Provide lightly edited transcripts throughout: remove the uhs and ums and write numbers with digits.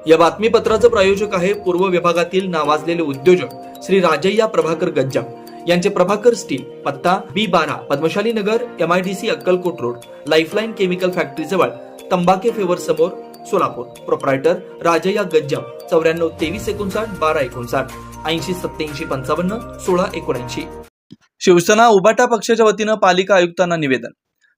या बातमीपत्राचं प्रायोजक आहे पूर्व विभागातील नावाजलेले उद्योजक श्री राजय्या प्रभाकर गज्जाम यांचे प्रभाकर स्टील, पत्ता B12 पद्मशाली नगर, MIDC Akkalkot road, lifeline chemical factory जवळ, तंबाके फेवर समोर, सोलापूर. प्रोप्रायटर राजय्या गज्जाम 94 23 59 12 59 80 87 55 16 79. शिवसेना उबाटा पक्षाच्या वतीनं पालिका आयुक्तांना निवेदन.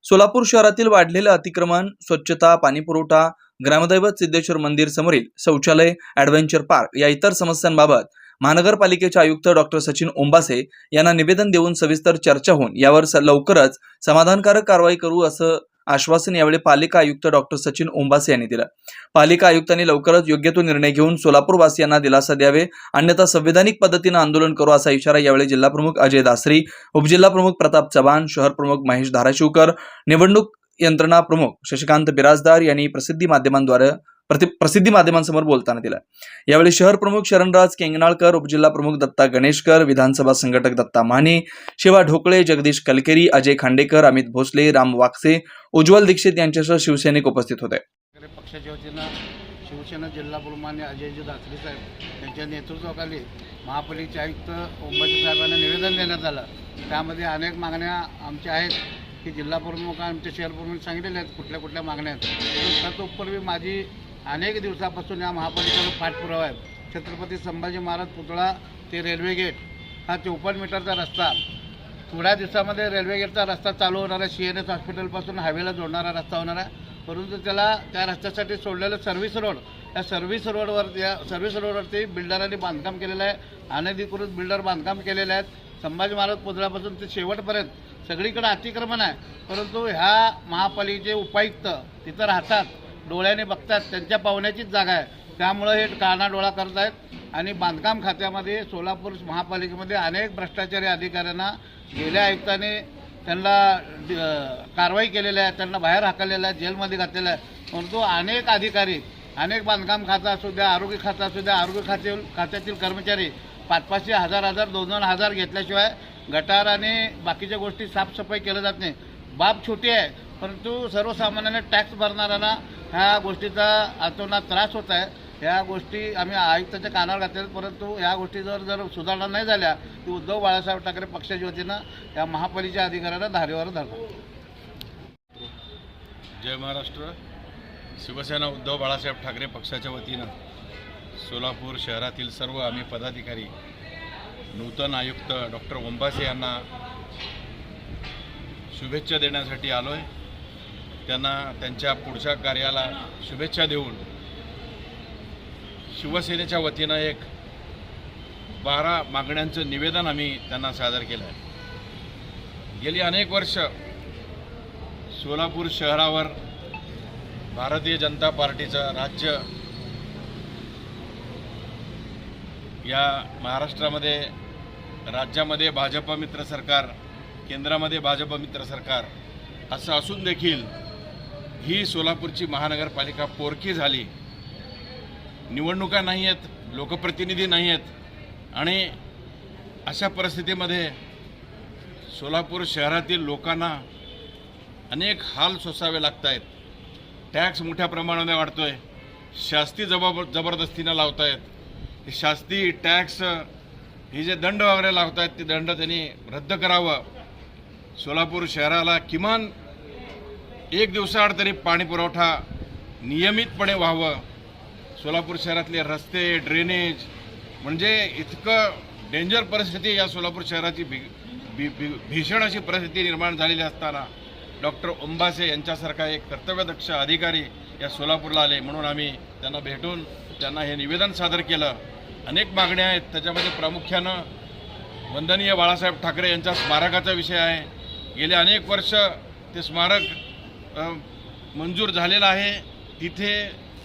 सोलापूर शहरातील वाढलेलं अतिक्रमण, स्वच्छता, पाणीपुरवठा, ग्रामदैवत सिद्धेश्वर मंदिर समोरील शौचालय, ॲडव्हेंचर पार्क या इतर समस्यांबाबत महानगरपालिकेचे आयुक्त डॉक्टर सचिन ओंबासे यांना निवेदन देऊन सविस्तर चर्चा होऊन यावर लवकरच समाधानकारक कारवाई करू असं आश्वासन यावेळी पालिका आयुक्त डॉक्टर सचिन ओंबासे यांनी दिलं. पालिका आयुक्तांनी लवकरच योग्य तो निर्णय घेऊन सोलापूरवासियांना दिलासा द्यावे, अन्यथा संविधानिक पद्धतीनं आंदोलन करू असा इशारा यावेळी जिल्हा प्रमुख अजय दासरी, उपजिल्हा प्रमुख प्रताप चव्हाण, शहर प्रमुख महेश धाराशिवकर, निवडणूक यंत्रणा प्रमुख शशिकांत बिराजदार यांनी प्रसिद्धी माध्यमांसमोर बोलताना दिला. यावेळी शहर प्रमुख शरणराज केंगनाळकर, उपजिल्हा प्रमुख दत्ता गणेशकर, विधानसभा संघटक दत्ता माने, शिवा ढोकळे, जगदीश कलकेरी, अजय खांडेकर, अमित भोसले, राम वाकसे, उज्ज्वल दीक्षित यांच्यासह शिवसैनिक उपस्थित होते. पक्षाच्या वतीनं शिवसेना जिल्हा प्रमुख अजयजी दासरी साहेब यांच्या नेतृत्वाखाली महापालिकेचे आयुक्त ओंबासे साहेबांना निवेदन देण्यात आलं. त्यामध्ये अनेक मागण्या आमच्या आहेत की जिल्हा प्रमुख आमचे शहर प्रमुख सांगितलेले आहेत कुठल्या कुठल्या मागण्या आहेत. तत्पूर्वी माझी अनेक दिवसापासून या महापालिकेचा पाठपुरावा आहे. छत्रपती संभाजी महाराज पुतळा ते रेल्वे गेट हा 54 मीटरचा रस्ता, थोड्या दिवसामध्ये रेल्वे गेटचा रस्ता चालू होणार आहे. CNS हॉस्पिटलपासून हायवेला जोडणारा रस्ता होणार आहे. परंतु त्या रस्त्यासाठी सोडलेलं सर्व्हिस रोड, या सर्व्हिस रोडवरती बिल्डरांनी बांधकाम केलेलं आहे. अनधिकृत बिल्डर बांधकाम केलेले आहेत. संभाजी महाराज पुतळ्यापासून ते शेवटपर्यंत सगळीकडे अतिक्रमण आहे. परंतु ह्या महापालिकेचे उपायुक्त तिथं राहतात, डोळ्याने बघतात, त्यांच्या पाहुण्याचीच जागा आहे. त्यामुळं हे कानाडोळा करत आहेत. आणि बांधकाम खात्यामध्ये सोलापूर महापालिकेमध्ये अनेक भ्रष्टाचारी अधिकाऱ्यांना गेल्या आयुक्ताने त्यांना कारवाई केलेली आहे, त्यांना बाहेर हाकललेलं आहे, जेलमध्ये घातलेलं आहे. परंतु अनेक अधिकारी, अनेक बांधकाम खाता असू द्या, आरोग्य खाता असू द्या, आरोग्य खात्यातील कर्मचारी 500, 1000, 2000 घेतल्याशिवाय गटार आणि बाकीच्या गोष्टी साफसफाई केल्या जात नाही. बाब छोटी आहे, परंतु सर्वसामान्यांना टॅक्स भरणाऱ्यांना ह्या गोष्टीचा अतोनात त्रास होत आहे. ह्या गोष्टी आम्ही आयुक्ताच्या कानावर घातल्या, परंतु ह्या गोष्टी जर सुधारणा नाही झाल्या की उद्धव बाळासाहेब ठाकरे पक्षाच्या वतीनं या महापालिकेच्या अधिकाऱ्यांना धारेवर धरणार. जय महाराष्ट्र. शिवसेना उद्धव बाळासाहेब ठाकरे पक्षाच्या वतीनं सोलापूर शहरातील सर्व आम्ही पदाधिकारी नूतन आयुक्त डॉक्टर ओंबासे यांना शुभेच्छा देण्यासाठी आलो आहे. त्यांना त्यांच्या पुढच्या कार्याला शुभेच्छा देऊन शिवसेनेच्या वतीनं एक 12 मागण्यांचं निवेदन आम्ही त्यांना सादर केलं आहे. गेली अनेक वर्ष सोलापूर शहरावर भारतीय जनता पार्टीचं राज्य या महाराष्ट्रामध्ये, राज्यामध्ये भाजप मित्र सरकार, केंद्रामध्ये भाजप मित्र सरकार असं असून देखील ही सोलापूरची महानगरपालिका पोरकी झाली. निवडणुका नाही आहेत, लोकप्रतिनिधी नाही आहेत आणि अशा परिस्थितीमध्ये सोलापूर शहरातील लोकांना अनेक हाल सोसावे लागत आहेत. टॅक्स मोठ्या प्रमाणामध्ये वाढतो आहे, शास्ती जबरदस्तीनं लावत आहेत. हे शास्ती टॅक्स हे जे दंड वगैरे लावत आहेत ते दंड त्यांनी रद्द करावं. सोलापूर शहराला किमान 1 दिवसाआड तरी पाणी पुरवठा नियमितपणे व्हावं. सोलापूर शहरातले रस्ते, ड्रेनेज म्हणजे इतकं डेंजर परिस्थिती या सोलापूर शहराची भीषण अशी परिस्थिती निर्माण झालेली असताना डॉक्टर ओंबासे यांच्यासारखा एक कर्तव्यदक्ष अधिकारी या सोलापूरला आले, म्हणून आम्ही त्यांना भेटून त्यांना हे निवेदन सादर केलं. अनेक मागण्या आहेत, त्याच्यामध्ये प्रामुख्यानं वंदनीय बाळासाहेब ठाकरे यांच्या स्मारकाचा विषय आहे. गेले अनेक वर्ष ते स्मारक मंजूर झालेलं आहे. तिथे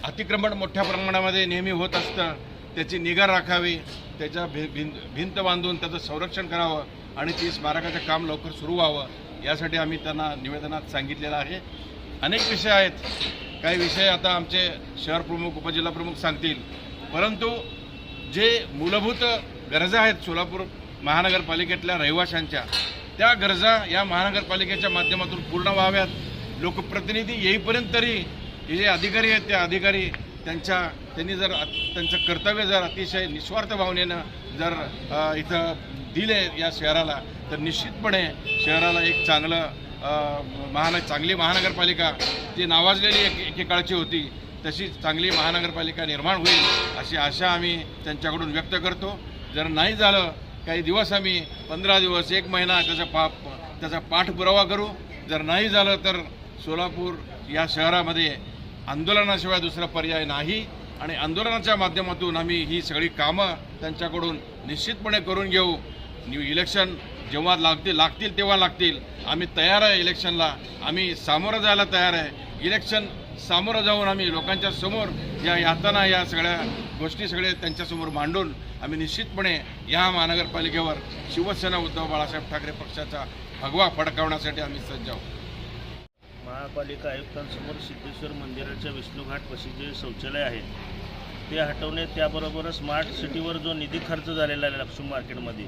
अतिक्रमण मोठ्या प्रमाणामध्ये नेहमी होत असतं. त्याची निगा राखावी, त्याच्या भिंत बांधून त्याचं संरक्षण करावं आणि ती स्मारकाचं काम लवकर सुरू व्हावं यासाठी आम्ही त्यांना निवेदनात सांगितलेलं आहे. अनेक विषय आहेत, काही विषय आता आमचे शहर प्रमुख, उपजिल्हा प्रमुख सांगतील. परंतु जे मूलभूत गरजा आहेत सोलापूर महानगरपालिकेतल्या रहिवाशांच्या, त्या गरजा या महानगरपालिकेच्या माध्यमातून पूर्ण व्हाव्यात. लोकप्रतिनिधी येईपर्यंत तरी हे जे अधिकारी आहेत त्या अधिकारी त्यांनी जर त्यांचं कर्तव्य जर अतिशय निस्वार्थ भावनेनं जर इथं दिले या शहराला, तर निश्चितपणे शहराला एक चांगली महानगरपालिका जी नावाजलेली एकेकाळची होती तशी चांगली महानगरपालिका निर्माण होईल अशी आशा आम्ही त्यांच्याकडून व्यक्त करतो. जर नाही झालं, काही दिवस आम्ही 15 दिवस 1 महिना त्याचा पाठपुरावा करू. जर नाही झालं तर सोलापूर या शहरामध्ये आंदोलनाशिवाय दुसरा पर्याय नाही आणि आंदोलनाच्या माध्यमातून आम्ही ही सगळी कामं त्यांच्याकडून निश्चितपणे करून घेऊ. इलेक्शन जेव्हा लागतील तेव्हा लागतील. आम्ही तयार आहे इलेक्शनला, आम्ही सामोरं जायला तयार आहे. इलेक्शन सामोरं जाऊन आम्ही लोकांच्या समोर या यातना या सगळ्या गोष्टी त्यांच्यासमोर मांडून आम्ही निश्चितपणे या महानगरपालिकेवर शिवसेना उद्धव बाळासाहेब ठाकरे पक्षाचा भगवा फडकावण्यासाठी आम्ही सज्ज आहोत. महापालिका आयुक्तांसमोर सिद्धेश्वर मंदिराच्या विष्णुघाटपाशी जे शौचालय आहे ते हटवणे, त्याबरोबर स्मार्ट सिटीवर जो निधी खर्च झालेला आहे लक्ष्मी मार्केटमध्ये,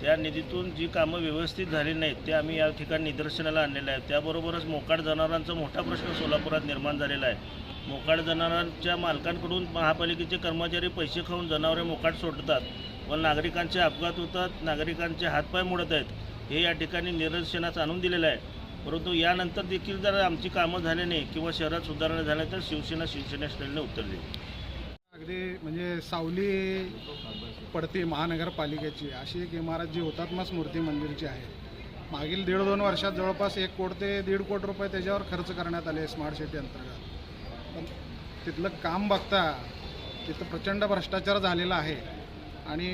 त्या निधीतून जी कामं व्यवस्थित झाली नाहीत ते आम्ही या ठिकाणी निदर्शनाला आणलेलं आहे. त्याबरोबरच मोकाट जनावरांचा मोठा प्रश्न सोलापुरात निर्माण झालेला आहे. मोकाट जनावरांच्या मालकांकडून महापालिकेचे कर्मचारी पैसे खाऊन जनावरे मोकाट सोडतात व नागरिकांचे अपघात होतात, नागरिकांचे हातपाय मोडत आहेत. हे या ठिकाणी निदर्शनास आणून दिलेलं आहे. परंतु यानंतर देखील जर आमची कामं झाली नाही किंवा शहरात सुधारणा झाल्या तर शिवसेना स्टाईलने उत्तर देईल. अगदी म्हणजे सावली पडते महानगरपालिकेची अशी एक इमारत जी हुतात्मा स्मृती मंदिरची आहे. मागील 1.5-2 वर्षात जवळपास 1 कोटी ते 1.5 कोटी रुपये त्याच्यावर खर्च करण्यात आले स्मार्ट सिटी अंतर्गत. पण तिथलं काम बघता तिथं प्रचंड भ्रष्टाचार झालेला आहे. आणि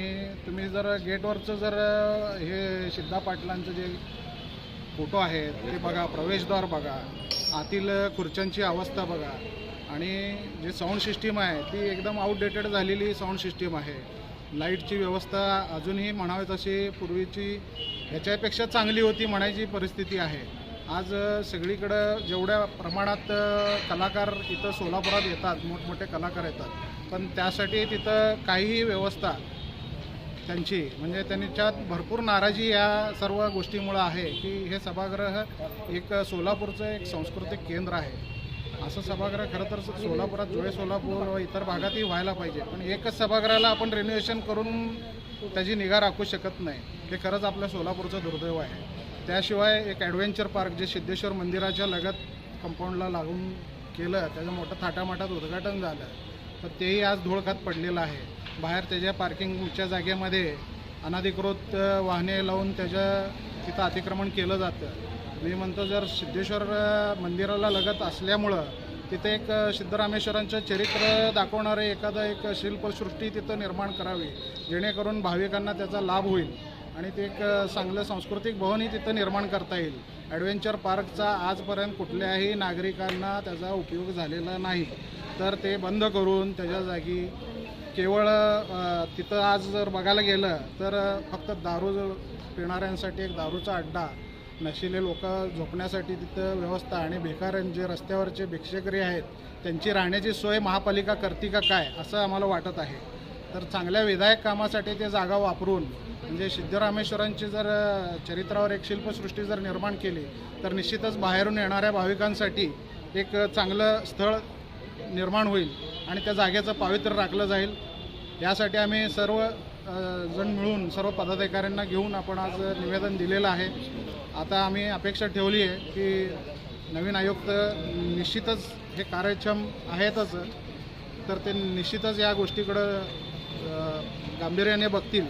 तुम्ही जर गेटवरचं जर हे सिद्धा पाटलांचं जे फोटो आहेत ते बघा, प्रवेशद्वार बघा, आतील खुर्च्यांची अवस्था बघा आणि जे साऊंड सिस्टीम आहे ती एकदम आउटडेटेड झालेली साऊंड सिस्टीम आहे. लाईटची व्यवस्था अजूनही म्हणावी तशी पूर्वीची ह्याच्यापेक्षा चांगली होती म्हणायची परिस्थिती आहे. आज सगळीकडं जेवढ्या प्रमाणात कलाकार इथं सोलापुरात येतात, मोठमोठे कलाकार येतात, पण त्यासाठी तिथं काहीही व्यवस्था त्यांची म्हणजे त्यांच्यात भरपूर नाराजी या सर्व गोष्टीमुळं आहे की हे सभागृह एक सोलापूरचं एक सांस्कृतिक केंद्र आहे. असं सभागृह खरं तर सोलापुरात, जुळे सोलापूर व इतर भागातही व्हायला पाहिजे. पण एकच सभागृहाला आपण रिनोव्हेशन करून त्याची निगा राखू शकत नाही. हे खरंच आपल्या सोलापूरचं दुर्दैव आहे. त्याशिवाय एक ॲडव्हेंचर पार्क जे सिद्धेश्वर मंदिराच्या लगत कंपाऊंडला लागून केलं, त्याचं मोठं थाटामाटात उद्घाटन झालं, तर तेही आज धूळखात पडलेलं आहे. बाहेर त्याच्या पार्किंगच्या जागेमध्ये अनधिकृत वाहने लावून तिथं अतिक्रमण केलं जातं. मी म्हणतो जर सिद्धेश्वर मंदिराला लगत असल्यामुळं तिथे एक सिद्धरामेश्वरांचं चरित्र दाखवणारे एखादं एक शिल्पसृष्टी तिथं निर्माण करावी, जेणेकरून भाविकांना त्याचा लाभ होईल आणि ते एक चांगलं सांस्कृतिक भवनही तिथं निर्माण करता येईल. ॲडव्हेंचर पार्कचा आजपर्यंत कुठल्याही नागरिकांना त्याचा उपयोग झालेला नाही, तर ते बंद करून त्याच्या जागी केवळ तिथं आज जर बघायला गेलं तर फक्त दारू पिणाऱ्यांसाठी एक दारूचा अड्डा, नशिले लोक झोपण्यासाठी तिथं व्यवस्था आणि भिकाऱ्यांचे जे रस्त्यावरचे भिक्षेकरी आहेत त्यांची राहण्याची सोय महापालिका करते का काय असं आम्हाला वाटत आहे. तर चांगल्या विधायक कामासाठी ते जागा वापरून म्हणजे सिद्धरामेश्वरांची जर चरित्रावर एक शिल्पसृष्टी जर निर्माण केली तर निश्चितच बाहेरून येणाऱ्या भाविकांसाठी एक चांगलं स्थळ निर्माण होईल आणि त्या जागेचं पावित्र्य राखलं जाईल. यासाठी आम्ही सर्व जण मिळून सर्व पदाधिकाऱ्यांना घेऊन आपण आज निवेदन दिलेलं आहे. आता आम्ही अपेक्षा ठेवली आहे की नवीन आयुक्त निश्चितच हे कार्यक्षम आहेतच, तर ते निश्चितच या गोष्टीकडं गांभीर्याने बघतील.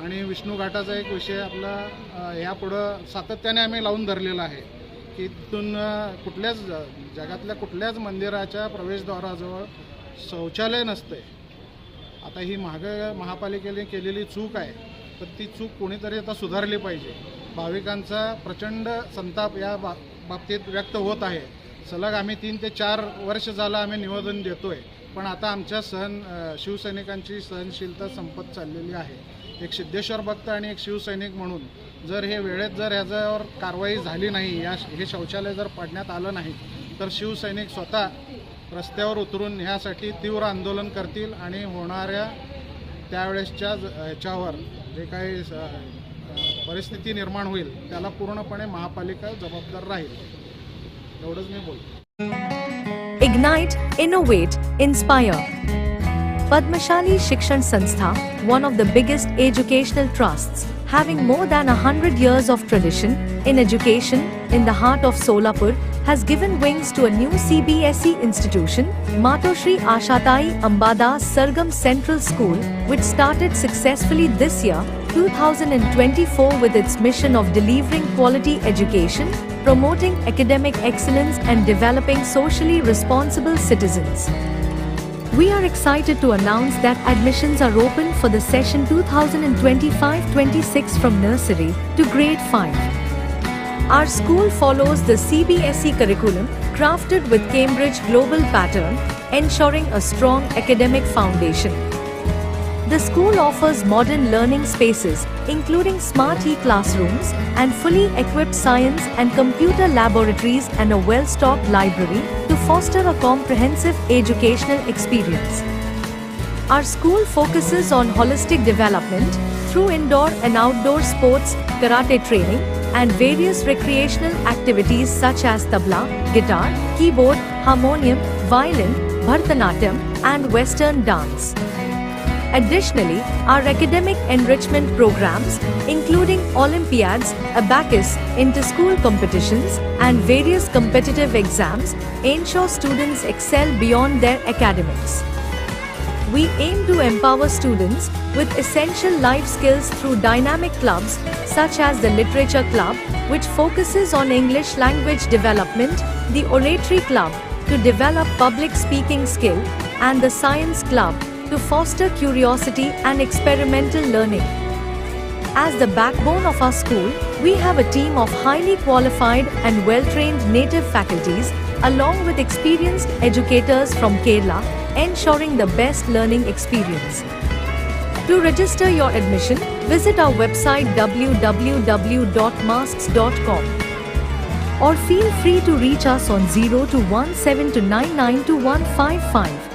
आणि विष्णू घाटाचा एक विषय आपला यापुढं सातत्याने आम्ही लावून धरलेला आहे की तिथून जगातल्या कुठल्याच मंदिराच्या प्रवेशद्वाराजवळ शौचालय नसते. आता ही महापालिकेने केलेली चूक आहे, तर ती चूक कोणीतरी आता सुधारली पाहिजे. भाविकांचा प्रचंड संताप या बाबतीत व्यक्त होत आहे. सलग आम्ही 3 ते 4 वर्ष झालं आम्ही निवेदन देतो आहे, पण आता आमच्या शिवसैनिकांची सहनशीलता संपत चाललेली आहे. एक सिद्धेश्वर भक्त आणि एक शिवसैनिक म्हणून जर हे वेळेत जर ह्याच्यावर कारवाई झाली नाही, हे शौचालय जर पाडण्यात आलं नाही, तर शिवसैनिक स्वतः रस्त्यावर उतरून ह्यासाठी तीव्र आंदोलन करतील आणि होणाऱ्या त्यावेळेसच्या ह्याच्यावर जे काही परिस्थिती निर्माण होईल त्याला पूर्णपणे महापालिका जबाबदार राहील. एवढंच मी बोलतो. ignite, innovate, inspire. Padmashali Shikshan Sanstha, one of the biggest educational trusts, having more than 100 years of tradition in education in the heart of Solapur, has given wings to a new CBSE institution, Matoshri Ashatai Ambadas Sargam Central School, which started successfully this year, 2024, with its mission of delivering quality education, promoting academic excellence and developing socially responsible citizens. We are excited to announce that admissions are open for the session 2025-26 from nursery to grade 5. Our school follows the CBSE curriculum crafted with Cambridge Global Pattern, ensuring a strong academic foundation. The school offers modern learning spaces, including smart e-classrooms and fully equipped science and computer laboratories and a well-stocked library to foster a comprehensive educational experience. Our school focuses on holistic development through indoor and outdoor sports, karate training, and various recreational activities such as tabla, guitar, keyboard, harmonium, violin, Bharatanatyam, and Western dance. Additionally, our academic enrichment programs, including Olympiads, abacus, inter-school competitions, and various competitive exams, ensure students excel beyond their academics. We aim to empower students with essential life skills through dynamic clubs such as the Literature Club, which focuses on English language development, the Oratory Club to develop public speaking skill, and the Science Club to foster curiosity and experimental learning. As the backbone of our school, we have a team of highly qualified and well-trained native faculties, along with experienced educators from Kerala, ensuring the best learning experience. To register your admission, visit our website www.masks.com or feel free to reach us on 021729921155.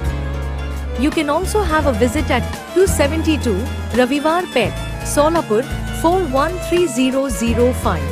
You can also have a visit at 272 Ravivar Pet, Solapur 413005.